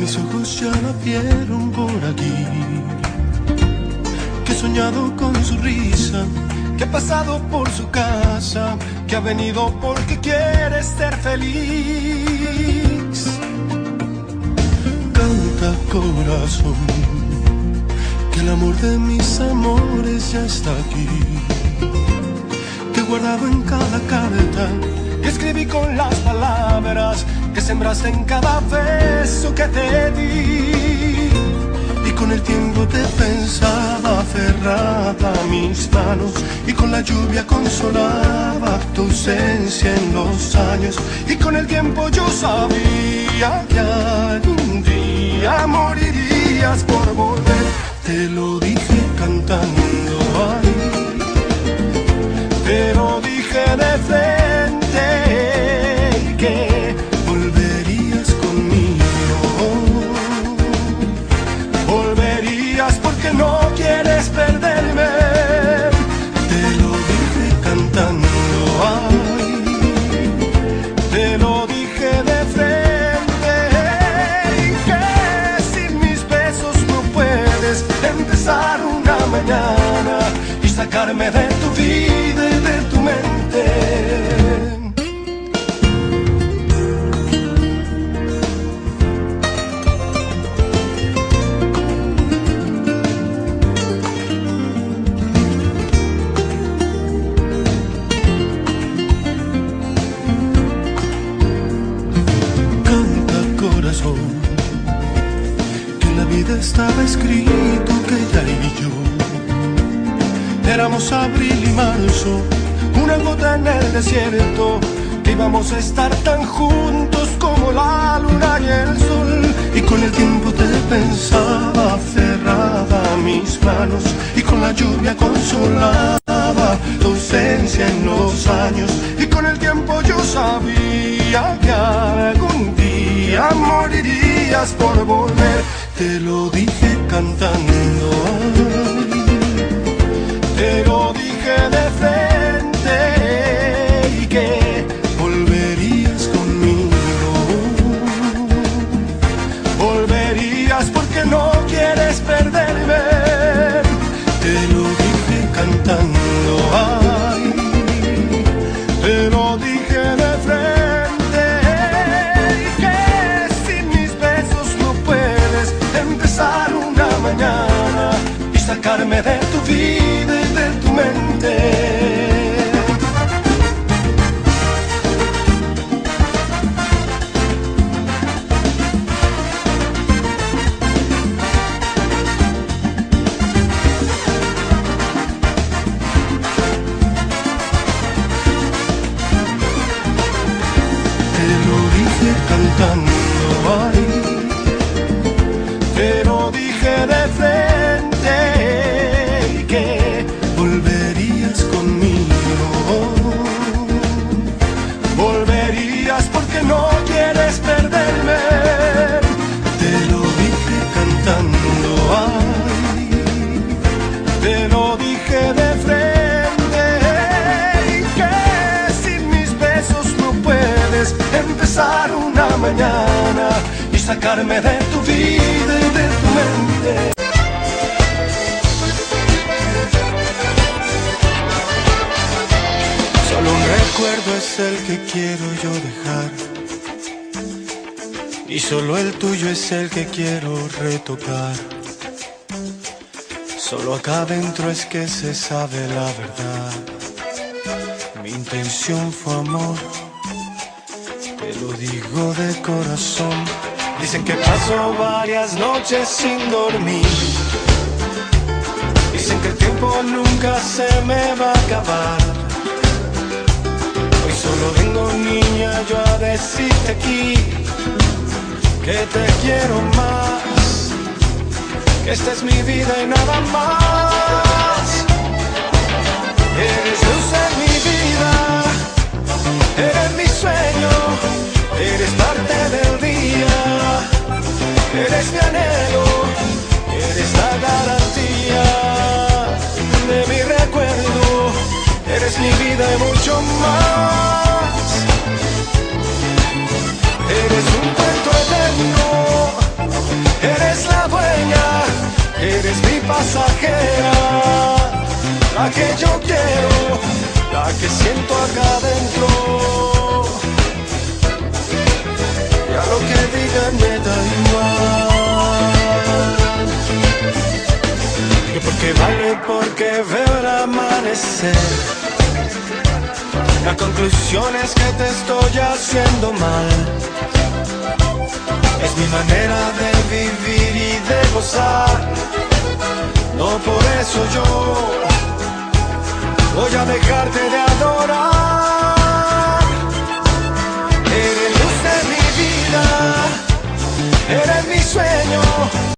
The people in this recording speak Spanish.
mis ojos ya la vieron por aquí, que he soñado con su risa, que ha pasado por su casa, que ha venido porque quiere ser feliz. Canta corazón, que el amor de mis amores ya está aquí, que he guardado en cada carta, que escribí con las palabras que sembraste en cada beso que te di. Y con el tiempo te pensaba aferrada a mis manos, y con la lluvia consolaba tu ausencia en los años. Y con el tiempo yo sabía que algún día morirías por volver. Te lo dije cantando ahí, te lo dije de frente, que volverías conmigo. Volverías porque no quieres perderme. Te lo dije cantando ahí, te lo dije de frente, que sin mis besos no puedes empezar una mañana y sacarme de tu vida y de tu mente. Canta corazón, que en la vida estaba escrito que ella y yo éramos abril y marzo, una gota en el desierto, que íbamos a estar tan juntos como la luna y el sol. Y con el tiempo te pensaba aferrada a mis manos, y con la lluvia consolaba tu ausencia en los años. Y con el tiempo yo sabía que algún día morirías por volver. Te lo dije cantando, te lo dije de frente, y que volverías conmigo. Volverías porque no quieres perderme. Te lo dije cantando, ay, te lo dije de frente, y que sin mis besos no puedes empezar una mañana y sacarme de tu vida y de tu mente. Te lo dije cantando ahí, te lo dije de frente, y que volverías conmigo. Volverías porque no quieres perderme. Te lo dije cantando ahí, te lo dije de frente, y que sin mis besos no puedes empezar una mañana y sacarme de tu vida y de tu mente. Solo un recuerdo es el que quiero yo dejar, y solo el tuyo es el que quiero retocar. Solo acá adentro es que se sabe la verdad. Mi intención fue amor, te lo digo de corazón. Dicen que paso varias noches sin dormir, dicen que el tiempo nunca se me va a acabar. Hoy solo vengo, niña, yo a decirte aquí que te quiero más, que esta es mi vida y nada más. Eres luz en mi vida, eres mi sueño, eres parte del día, eres mi anhelo, eres la garantía de mi recuerdo, eres mi vida y mucho más. Eres un cuento eterno pasajera, la que yo quiero, la que siento acá adentro. Ya lo que digan me da igual, que porque vale, porque veo el amanecer. La conclusión es que te estoy haciendo mal. Es mi manera de vivir y de gozar. No por eso yo voy a dejarte de adorar. Eres luz de mi vida, eres mi sueño.